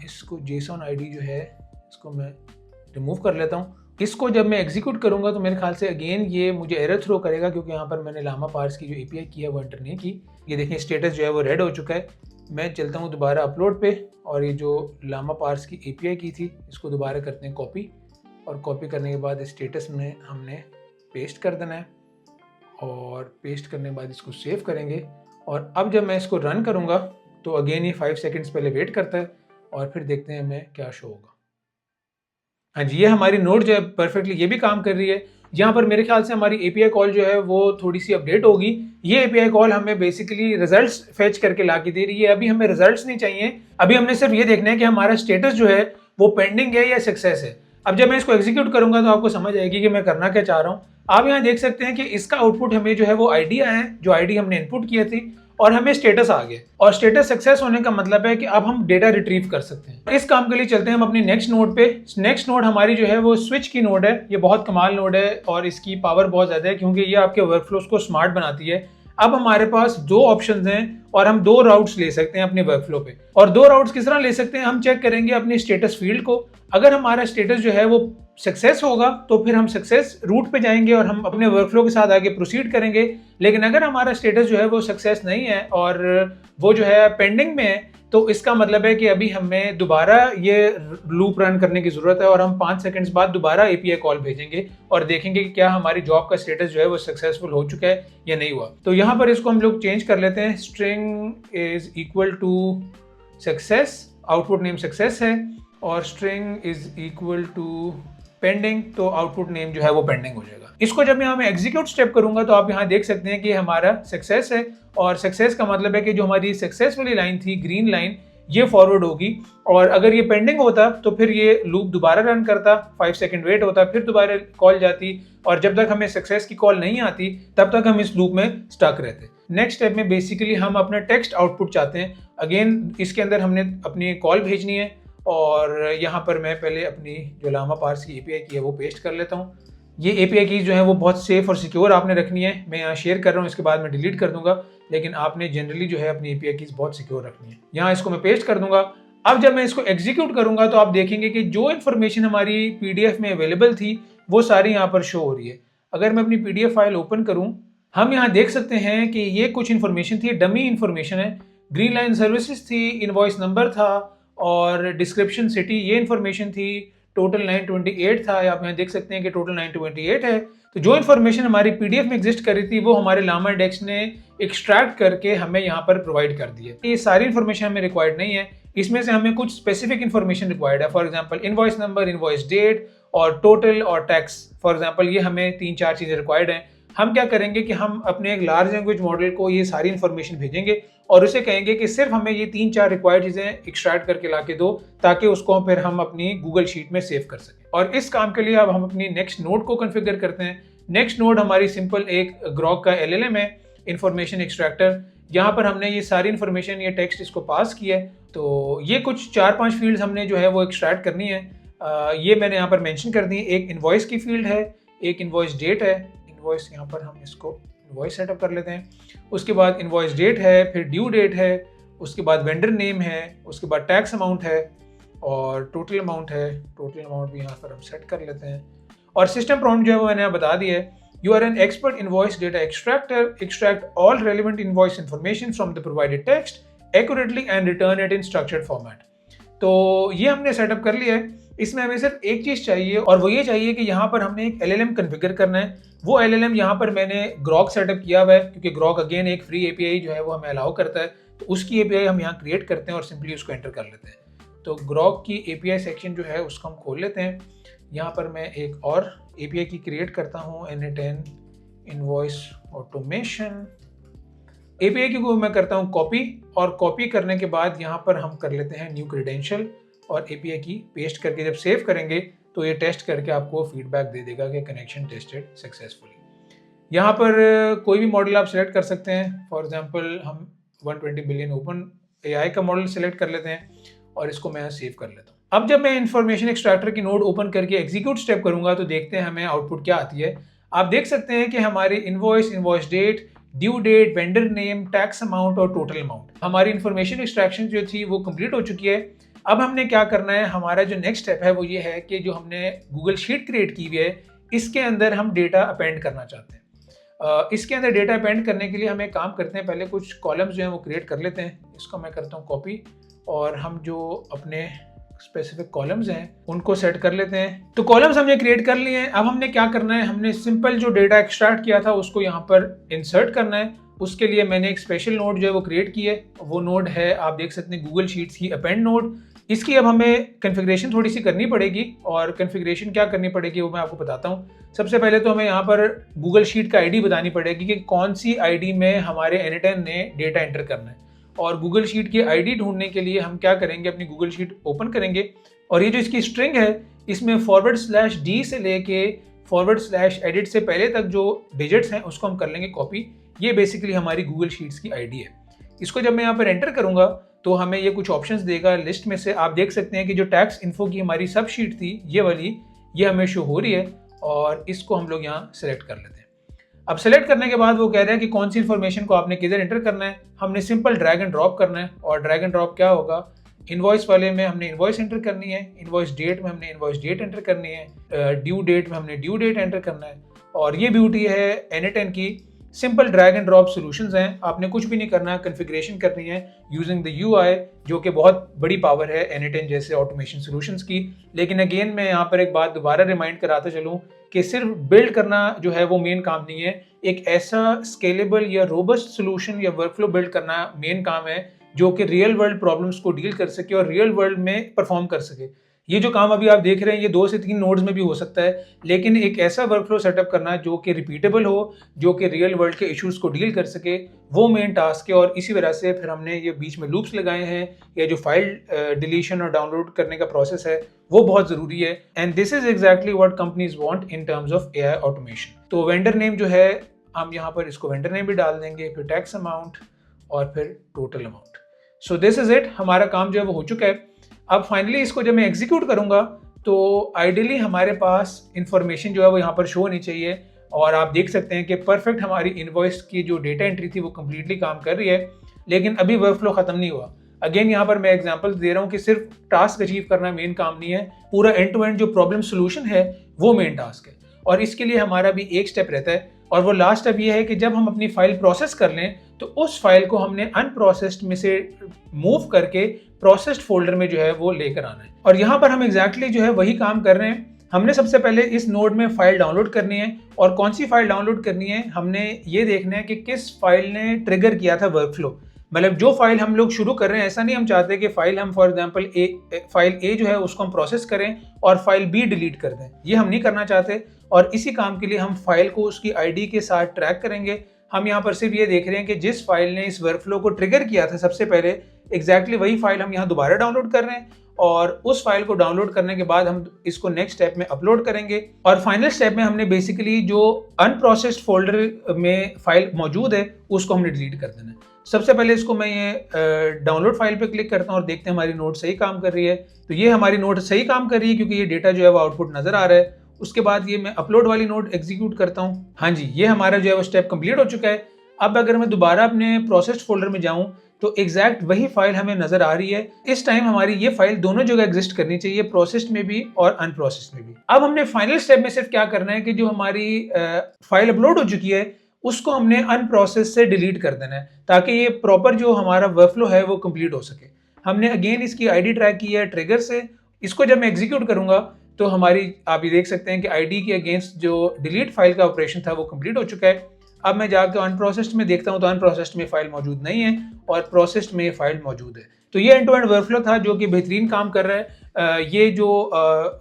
इसको जेसन आईडी जो है इसको मैं रिमूव कर लेता हूँ। इसको जब मैं एग्जीक्यूट करूँगा तो मेरे ख्याल से अगेन ये मुझे एरर थ्रो करेगा क्योंकि यहाँ पर मैंने लामा पार्स की जो एपीआई की है वो एंटर नहीं की। ये देखें स्टेटस जो है वो रेड हो चुका है। मैं चलता हूँ दोबारा अपलोड पे और ये जो लामा पार्स की एपीआई की थी इसको दोबारा करते हैं कॉपी और कॉपी करने के बाद स्टेटस में हमने पेस्ट कर देना है और पेस्ट करने के बाद इसको सेव करेंगे। और अब जब मैं इसको रन करूंगा तो अगेन ये 5 सेकंड्स पहले वेट करता है और फिर देखते हैं हमें क्या शो होगा। हाँ जी, ये हमारी नोट जो है परफेक्टली ये भी काम कर रही है। यहाँ पर मेरे ख्याल से हमारी एपीआई कॉल जो है वो थोड़ी सी अपडेट होगी। ये एपीआई कॉल हमें बेसिकली रिजल्ट्स फेच करके ला के दे रही है। अभी हमें रिजल्ट्स नहीं चाहिए, अभी हमने सिर्फ ये देखना है कि हमारा स्टेटस जो है वो पेंडिंग है या सक्सेस है। अब जब मैं इसको एग्जीक्यूट करूंगा तो आपको समझ आएगी कि मैं करना क्या चाह रहा हूँ। आप यहाँ देख सकते हैं कि इसका आउटपुट हमें जो है वो आईडी आया है, जो आईडी हमने इनपुट किए थी और हमें स्टेटस आ गया। और स्टेटस सक्सेस होने का मतलब है कि अब हम डेटा रिट्रीव कर सकते हैं। इस काम के लिए चलते हैं हम अपनी नेक्स्ट नोड पे। नेक्स्ट नोड हमारी जो है वो स्विच की नोड है। ये बहुत कमाल नोड है और इसकी पावर बहुत ज्यादा है क्योंकि ये आपके वर्कफ्लोस को स्मार्ट बनाती है। अब हमारे पास 2 ऑप्शंस हैं और हम 2 राउट्स ले सकते हैं अपने वर्कफ्लो पे। और 2 राउट्स किस तरह ले सकते हैं, हम चेक करेंगे अपनी स्टेटस फील्ड को। अगर हमारा स्टेटस जो है वो सक्सेस होगा तो फिर हम सक्सेस रूट पे जाएंगे और हम अपने वर्कफ्लो के साथ आगे प्रोसीड करेंगे। लेकिन अगर हमारा स्टेटस जो है वो सक्सेस नहीं है और वो जो है पेंडिंग में है तो इसका मतलब है कि अभी हमें दोबारा ये लूप रन करने की जरूरत है और हम 5 सेकंड्स बाद दोबारा एपीआई कॉल भेजेंगे और देखेंगे कि क्या हमारी जॉब का स्टेटस जो है वो सक्सेसफुल हो चुका है या नहीं हुआ। तो यहाँ पर इसको हम लोग चेंज कर लेते हैं, string is equal to success, output name success है और string is equal to pending, तो आउटपुट नेम जो है वो पेंडिंग हो जाएगा। इसको जब मैं एग्जीक्यूट स्टेप करूंगा तो आप यहाँ देख सकते हैं कि हमारा सक्सेस है और सक्सेस का मतलब है कि जो हमारी सक्सेस वाली लाइन थी ग्रीन लाइन ये फॉरवर्ड होगी। और अगर ये पेंडिंग होता तो फिर ये लूप दोबारा रन करता, 5 सेकंड वेट होता, फिर दोबारा कॉल जाती और जब तक हमें सक्सेस की कॉल नहीं आती तब तक हम इस लूप में स्टक रहते। नेक्स्ट स्टेप में बेसिकली हम अपना टेक्स्ट आउटपुट चाहते हैं। अगेन इसके अंदर हमने अपनी कॉल भेजनी है और यहाँ पर मैं पहले अपनी जो लामा पार्स की एपीआई की है वो पेस्ट कर लेता हूँ। ये एपीआई की जो है वो बहुत सेफ और सिक्योर आपने रखनी है। मैं यहाँ शेयर कर रहा हूँ, इसके बाद मैं डिलीट कर दूंगा, लेकिन आपने जनरली जो है अपनी एपीआई की बहुत सिक्योर रखनी है। यहाँ इसको मैं पेस्ट कर दूंगा। अब जब मैं इसको एग्जीक्यूट करूंगा तो आप देखेंगे कि जो इन्फॉर्मेशन हमारी पीडीएफ में अवेलेबल थी वो सारी यहाँ पर शो हो रही है। अगर मैं अपनी पीडीएफ फाइल ओपन करूँ, हम यहाँ देख सकते हैं कि ये कुछ इन्फॉर्मेशन थी, डमी इन्फॉर्मेशन है। ग्रीन लाइन सर्विसेज थी, इनवॉइस नंबर था और डिस्क्रिप्शन सिटी ये इन्फॉर्मेशन थी। टोटल 928 था, आप यहाँ देख सकते हैं कि टोटल 928 है। तो जो इन्फॉर्मेशन हमारी पीडीएफ में एग्जिस्ट कर रही थी वो हमारे लामा इंडेक्स ने एक्सट्रैक्ट करके हमें यहाँ पर प्रोवाइड कर दी है। ये सारी इन्फॉर्मेशन हमें रिक्वायर्ड नहीं है, इसमें से हमें कुछ स्पेसिफिक इन्फॉर्मेशन रिक्वायर्ड है। For example invoice number, invoice date और टोटल और टैक्स, फॉर एग्जांपल ये हमें 3-4 चीज़ें रिक्वायर्ड हैं। हम क्या करेंगे कि हम अपने एक लार्ज लैंग्वेज मॉडल को ये सारी इन्फॉर्मेशन भेजेंगे और उसे कहेंगे कि सिर्फ हमें ये 3-4 रिक्वायर्ड चीज़ें एक्सट्रैक्ट करके ला के दो ताकि उसको फिर हम अपनी गूगल शीट में सेव कर सकें। और इस काम के लिए अब हम अपनी नेक्स्ट नोड को कॉन्फ़िगर करते हैं। नेक्स्ट नोड हमारी सिंपल एक ग्रॉक का LLM है, इंफॉर्मेशन एक्सट्रैक्टर। यहाँ पर हमने ये सारी इन्फॉर्मेशन, ये टेक्स्ट इसको पास किया है। तो ये कुछ 4-5 फील्ड्स हमने जो है वो एक्सट्रैक्ट करनी है। ये मैंने यहाँ पर मेंशन कर दी। एक इनवॉइस की फील्ड है, एक इनवॉइस डेट है। इनवॉइस यहाँ पर हम इसको इनवॉइस सेटअप कर लेते हैं। उसके बाद इनवॉइस डेट है, फिर ड्यू डेट है, उसके बाद वेंडर नेम है, उसके बाद टैक्स अमाउंट है और टोटल अमाउंट है। टोटल अमाउंट भी यहाँ पर हम सेट कर लेते हैं। और सिस्टम प्रॉम्प्ट जो है वो मैंने बता दिया है। You are an expert invoice data extractor. Extract all relevant invoice information from the provided text accurately and return it in structured format. तो ये हमने सेटअप कर लिया है। इसमें हमें सिर्फ एक चीज़ चाहिए और वो ये चाहिए कि यहाँ पर हमने एक LLM कन्फिगर करना है। वो LLM यहाँ पर मैंने ग्रॉक सेटअप किया हुआ है, क्योंकि ग्रॉक अगेन एक फ्री API जो है वो हमें अलाउ करता है। तो उसकी API हम यहाँ क्रिएट करते हैं और सिंपली उसको एंटर कर लेते हैं। तो ग्रॉक की API सेक्शन जो है उसको हम खोल लेते हैं। यहाँ पर मैं एक और API की क्रिएट करता हूँ, N10 इनवॉइस ऑटोमेशन। API की को मैं करता हूँ कॉपी, और कॉपी करने के बाद यहाँ पर हम कर लेते हैं न्यू क्रेडेंशियल और API की पेस्ट करके जब सेव करेंगे तो ये टेस्ट करके आपको फीडबैक दे देगा कि कनेक्शन टेस्टेड सक्सेसफुली। यहाँ पर कोई भी मॉडल आप सिलेक्ट कर सकते हैं। फॉर एग्जांपल हम 120 बिलियन ओपन AI का मॉडल सिलेक्ट कर लेते हैं और इसको मैं सेव कर लेता हूँ। अब जब मैं इंफॉर्मेशन एक्सट्रैक्टर की नोड ओपन करके एग्जीक्यूट स्टेप करूंगा तो देखते हैं हमें आउटपुट क्या आती है। आप देख सकते हैं कि हमारी invoice, invoice date, due date, vendor name, tax amount और टोटल अमाउंट, हमारी इंफॉर्मेशन एक्सट्रैक्शन जो थी वो कंप्लीट हो चुकी है। अब हमने क्या करना है, हमारा जो नेक्स्ट स्टेप है वो ये है कि जो हमने गूगल शीट क्रिएट की हुई है इसके अंदर हम डेटा अपेंड करना चाहते हैं। इसके अंदर डेटा अपेंड करने के लिए हम एक काम करते हैं, पहले कुछ कॉलम्स जो हैं वो क्रिएट कर लेते हैं। इसको मैं करता हूँ कॉपी, और हम जो अपने स्पेसिफिक कॉलम्स हैं उनको सेट कर लेते हैं। तो कॉलम्स हमने क्रिएट कर लिए हैं। अब हमने क्या करना है, हमने सिंपल जो डेटा एक्सट्रैक्ट किया था उसको यहाँ पर इंसर्ट करना है। उसके लिए मैंने एक स्पेशल नोड जो है वो क्रिएट की है। वो नोड है, आप देख सकते हैं, गूगल शीट्स की अपेंड नोड। इसकी अब हमें कन्फिग्रेशन थोड़ी सी करनी पड़ेगी, और कन्फिग्रेशन क्या करनी पड़ेगी वो मैं आपको बताता हूँ। सबसे पहले तो हमें यहाँ पर गूगल शीट का ID बतानी पड़ेगी कि कौन सी ID में हमारे N10 ने डेटा एंटर करना है। और गूगल शीट की ID ढूंढने के लिए हम क्या करेंगे, अपनी गूगल शीट ओपन करेंगे और ये जो इसकी स्ट्रिंग है इसमें /D से लेके /edit से पहले तक जो डिजिट्स हैं उसको हम कर लेंगे कॉपी। ये बेसिकली हमारी गूगल शीट्स की ID है। इसको जब मैं यहाँ पर एंटर करूंगा तो हमें ये कुछ ऑप्शंस देगा लिस्ट में से। आप देख सकते हैं कि जो टैक्स इन्फो की हमारी सब शीट थी ये वाली, ये हमें शो हो रही है, और इसको हम लोग यहाँ सेलेक्ट कर लेते हैं। अब सेलेक्ट करने के बाद वो कह रहा है कि कौन सी इन्फॉर्मेशन को आपने किधर एंटर करना है। हमने सिंपल ड्रैग एंड ड्रॉप करना है, और ड्रैग एंड ड्रॉप क्या होगा, इनवॉइस वाले में हमने इनवॉइस एंटर करनी है, इनवॉइस डेट में हमने इनवॉइस डेट एंटर करनी है, ड्यू डेट में हमने ड्यू डेट एंटर करना है। और ये ब्यूटी है N10 की, simple drag and drop solutions हैं। आपने कुछ भी नहीं करना, कॉन्फ़िगरेशन करनी है यूजिंग द UI, जो कि बहुत बड़ी पावर है N10 जैसे ऑटोमेशन सॉल्यूशंस की। लेकिन अगेन मैं यहाँ पर एक बात दोबारा रिमाइंड कराता चलूँ कि सिर्फ बिल्ड करना जो है वो मेन काम नहीं है। एक ऐसा स्केलेबल या रोबस्ट सॉल्यूशन या वर्कफ्लो बिल्ड करना मेन काम है जो कि रियल वर्ल्ड प्रॉब्लम्स को डील कर सके और रियल वर्ल्ड में परफॉर्म कर सके। ये जो काम अभी आप देख रहे हैं ये 2 से 3 नोड्स में भी हो सकता है, लेकिन एक ऐसा वर्कफ्लो सेटअप करना जो कि रिपीटेबल हो, जो कि रियल वर्ल्ड के इश्यूज को डील कर सके, वो मेन टास्क है। और इसी वजह से फिर हमने ये बीच में लूप्स लगाए हैं, या जो फाइल डिलीशन और डाउनलोड करने का प्रोसेस है वो बहुत ज़रूरी है। And this is exactly what companies want in terms of AI automation. तो वेंडर नेम जो है हम यहाँ पर इसको वेंडर नेम भी डाल देंगे, फिर टैक्स अमाउंट और फिर total amount. So this is it, हमारा काम जो है वो हो चुका है। अब फाइनली इसको जब मैं एग्जीक्यूट करूंगा तो आइडियली हमारे पास इंफॉर्मेशन जो है वो यहाँ पर शो होनी चाहिए, और आप देख सकते हैं कि परफेक्ट हमारी इनवॉइस की जो डेटा एंट्री थी वो कम्प्लीटली काम कर रही है। लेकिन अभी वर्कफ्लो खत्म नहीं हुआ। अगेन यहाँ पर मैं एग्जांपल दे रहा हूँ कि सिर्फ टास्क अचीव करना मेन काम नहीं है, पूरा एंड टू एंड जो प्रॉब्लम सोल्यूशन है वो मेन टास्क है। और इसके लिए हमारा भी एक स्टेप रहता है, और वो लास्ट स्टेप ये है कि जब हम अपनी फाइल प्रोसेस कर लें तो उस फाइल को हमने अनप्रोसेस्ड में से मूव करके प्रोसेस्ड फोल्डर में जो है वो लेकर आना है। और यहाँ पर हम एग्जैक्टली जो है वही काम कर रहे हैं। हमने सबसे पहले इस नोड में फाइल डाउनलोड करनी है, और कौन सी फाइल डाउनलोड करनी है हमने ये देखना है कि किस फाइल ने ट्रिगर किया था वर्कफ्लो। मतलब जो फाइल हम लोग शुरू कर रहे हैं, ऐसा नहीं हम चाहते कि फाइल हम फॉर एग्जांपल फाइल A जो है उसको हम प्रोसेस करें और फाइल B डिलीट कर दें, ये हम नहीं करना चाहते। और इसी काम के लिए हम फाइल को उसकी ID के साथ ट्रैक करेंगे। हम यहाँ पर सिर्फ ये देख रहे हैं कि जिस फाइल ने इस वर्कफ्लो को ट्रिगर किया था सबसे पहले, एग्जैक्टली वही फाइल हम यहाँ दोबारा डाउनलोड कर रहे हैं, और उस फाइल को डाउनलोड करने के बाद हम इसको नेक्स्ट स्टेप में अपलोड करेंगे और फाइनल स्टेप में हमने बेसिकली जो अनप्रोसेस्ड फोल्डर में फाइल मौजूद है उसको हमने डिलीट कर देना है। सबसे पहले इसको मैं ये डाउनलोड फाइल पे क्लिक करता हूँ और देखते हैं हमारी नोट सही काम कर रही है। तो ये हमारी नोट सही काम कर रही है क्योंकि ये डेटा जो है वो आउटपुट नजर आ रहा है। उसके बाद ये मैं अपलोड वाली नोट एग्जीक्यूट करता हूँ। हाँ जी, ये हमारा जो है वो स्टेप कंप्लीट हो चुका है। अब अगर मैं दोबारा अपने प्रोसेस्ड फोल्डर में जाऊं तो एग्जैक्ट वही फाइल हमें नजर आ रही है। इस टाइम हमारी ये फाइल दोनों जगह एग्जिस्ट करनी चाहिए, प्रोसेस्ड में भी और अनप्रोसेस्ड में भी। अब हमने फाइनल स्टेप में सिर्फ क्या करना है कि जो हमारी फाइल अपलोड हो चुकी है उसको हमने अनप्रोसेस से डिलीट कर देना है ताकि ये प्रॉपर जो हमारा वर्कफ्लो है वो कंप्लीट हो सके। हमने अगेन इसकी आईडी ट्रैक की है ट्रिगर से। इसको जब मैं एग्जीक्यूट करूंगा तो हमारी आप ये देख सकते हैं कि आईडी के अगेंस्ट जो डिलीट फाइल का ऑपरेशन था वो कंप्लीट हो चुका है। अब मैं जाकर अनप्रोसेस्ड में देखता हूं तो अनप्रोसेस्ड में फाइल मौजूद नहीं है और प्रोसेस्ड में फाइल मौजूद है। तो ये एंड टू एंड वर्कफ्लो था जो कि बेहतरीन काम कर रहा है। ये जो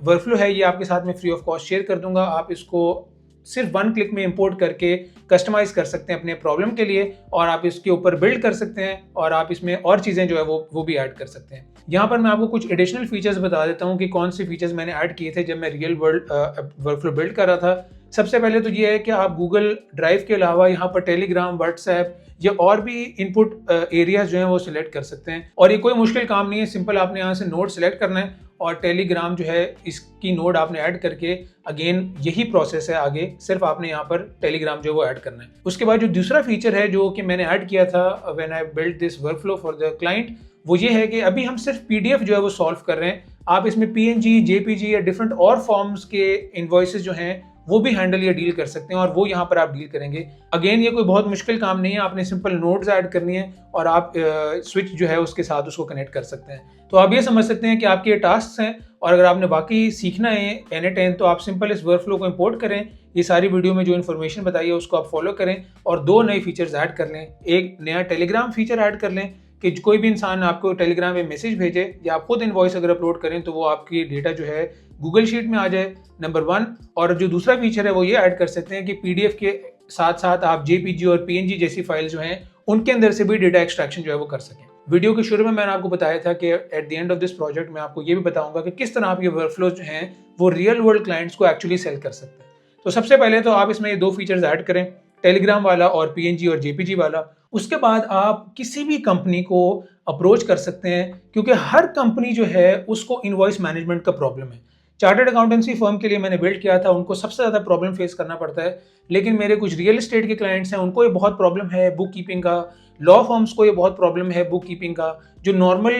वर्कफ्लो है ये आपके साथ में फ्री ऑफ कॉस्ट शेयर कर दूंगा। आप इसको सिर्फ 1 क्लिक में इंपोर्ट करके कस्टमाइज कर सकते हैं अपने प्रॉब्लम के लिए और आप इसके ऊपर बिल्ड कर सकते हैं और आप इसमें और चीज़ें जो है वो भी ऐड कर सकते हैं। यहाँ पर मैं आपको कुछ एडिशनल फीचर्स बता देता हूँ कि कौन से फीचर्स मैंने ऐड किए थे जब मैं रियल वर्ल्ड वर्कफ्लो बिल्ड कर रहा था। सबसे पहले तो ये है कि आप गूगल ड्राइव के अलावा यहाँ पर टेलीग्राम, व्हाट्सएप या और भी इनपुट एरियाज जो हैं वो सिलेक्ट कर सकते हैं और ये कोई मुश्किल काम नहीं है। सिंपल आपने यहाँ से नोड सेलेक्ट करना है और टेलीग्राम जो है इसकी नोड आपने ऐड करके अगेन यही प्रोसेस है आगे, सिर्फ आपने यहाँ पर टेलीग्राम जो है वो ऐड करना है। उसके बाद जो दूसरा फीचर है जो कि मैंने ऐड किया था when I build this workflow for the client, वो ये है कि अभी हम सिर्फ पीडीएफ जो है वो सॉल्व कर रहे हैं। आप इसमें पीएनजी, जेपीजी या डिफरेंट और फॉर्म्स के इनवॉइसेस जो हैं वो भी हैंडल या डील कर सकते हैं और वो यहाँ पर आप डील करेंगे। अगेन ये कोई बहुत मुश्किल काम नहीं है, आपने सिंपल नोड्स ऐड करनी है और आप स्विच जो है उसके साथ उसको कनेक्ट कर सकते हैं। तो आप ये समझ सकते हैं कि आपके ये टास्क हैं और अगर आपने बाकी सीखना है N10 तो आप सिंपल इस वर्कफ्लो को इंपोर्ट करें। ये सारी वीडियो में जो इन्फॉर्मेशन बताई है उसको आप फॉलो करें और 2 नए फीचर्स ऐड कर लें। एक नया टेलीग्राम फीचर ऐड कर लें कि कोई भी इंसान आपको टेलीग्राम में मैसेज भेजे या आप खुद इनवॉइस अगर अपलोड करें तो वो आपकी डेटा जो है गूगल शीट में आ जाए, नंबर 1। और जो दूसरा फीचर है वो ये ऐड कर सकते हैं कि पीडीएफ के साथ साथ आप जेपीजी और पीएनजी जैसी फाइल जो हैं उनके अंदर से भी डेटा एक्सट्रैक्शन जो है वो कर सकें। वीडियो के शुरू में मैंने आपको बताया था कि at the end of this project मैं आपको ये भी बताऊंगा कि किस तरह आप ये वर्कफ्लो जो हैं वो रियल वर्ल्ड क्लाइंट्स को एक्चुअली सेल कर सकते हैं। तो सबसे पहले तो आप इसमें ये 2 फीचर्स ऐड करें, टेलीग्राम वाला और पीएनजी और जेपीजी वाला। उसके बाद आप किसी भी कंपनी को अप्रोच कर सकते हैं क्योंकि हर कंपनी जो है उसको इनवॉइस मैनेजमेंट का प्रॉब्लम है। चार्टर्ड अकाउंटेंसी फर्म के लिए मैंने बिल्ड किया था, उनको सबसे ज़्यादा प्रॉब्लम फेस करना पड़ता है, लेकिन मेरे कुछ रियल एस्टेट के क्लाइंट्स हैं उनको ये बहुत प्रॉब्लम है बुक कीपिंग का, लॉ फर्म्स को ये बहुत प्रॉब्लम है बुक कीपिंग का, जो normal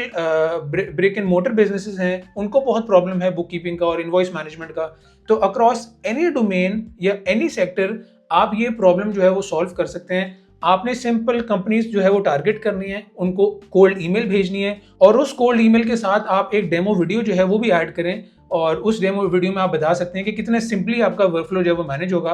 brick and motor businesses हैं उनको बहुत प्रॉब्लम है बुक कीपिंग का और इनवॉइस मैनेजमेंट का। तो अक्रॉस एनी डोमेन या एनी सेक्टर आप ये प्रॉब्लम जो है वो सॉल्व कर सकते हैं। आपने सिंपल कंपनीज जो है वो टारगेट करनी है, उनको कोल्ड ईमेल भेजनी है और उस कोल्ड ईमेल के साथ आप एक डेमो वीडियो जो है वो भी ऐड करें और उस डेमो वीडियो में आप बता सकते हैं कि कितने सिंपली आपका वर्कफ्लो जो है वो मैनेज होगा।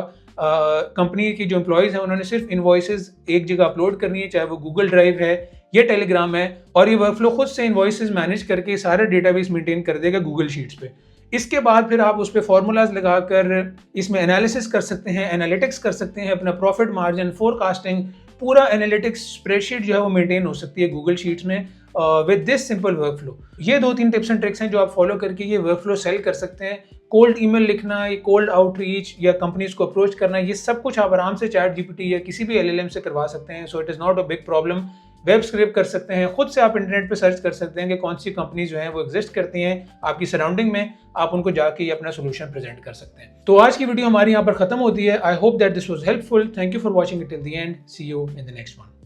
कंपनी की जो एम्प्लॉयज़ हैं उन्होंने सिर्फ इनवॉइसेस एक जगह अपलोड करनी है, चाहे वो गूगल ड्राइव है या टेलीग्राम है, और ये वर्कफ्लो खुद से इनवॉइसेस मैनेज करके सारे डेटाबेस मेंटेन कर देगा गूगल शीट्स पे। इसके बाद फिर आप उस पर फॉर्मूलाज लगाकर इसमें एनालिसिस कर सकते हैं, एनालिटिक्स कर सकते हैं, अपना प्रॉफिट मार्जिन, फोरकास्टिंग, पूरा एनालिटिक्स स्प्रेडशीट जो है वो मेंटेन हो सकती है गूगल शीट्स में विद दिस सिंपल वर्कफ्लो। ये 2-3 टिप्स एंड ट्रिक्स हैं जो आप फॉलो करके ये वर्कफ्लो सेल कर सकते हैं। कोल्ड ईमेल लिखना, ये कोल्ड आउटरीच या कंपनीज को अप्रोच करना, ये सब कुछ आप आराम से चैट जीपीटी या किसी भी एलएलएम से करवा सकते हैं। So it is not a big problem. Web scrap कर सकते हैं, खुद से आप इंटरनेट पे सर्च कर सकते हैं कि कौन सी कंपनीज जो हैं वो एग्जिस्ट करती हैं आपकी सराउंडिंग में, आप उनको जाके ये अपना सोल्यूशन प्रेजेंट कर सकते हैं। तो आज की वीडियो हमारी यहाँ पर खत्म होती है। I hope that this was helpful. Thank you for watching it till the end. See you in the next one.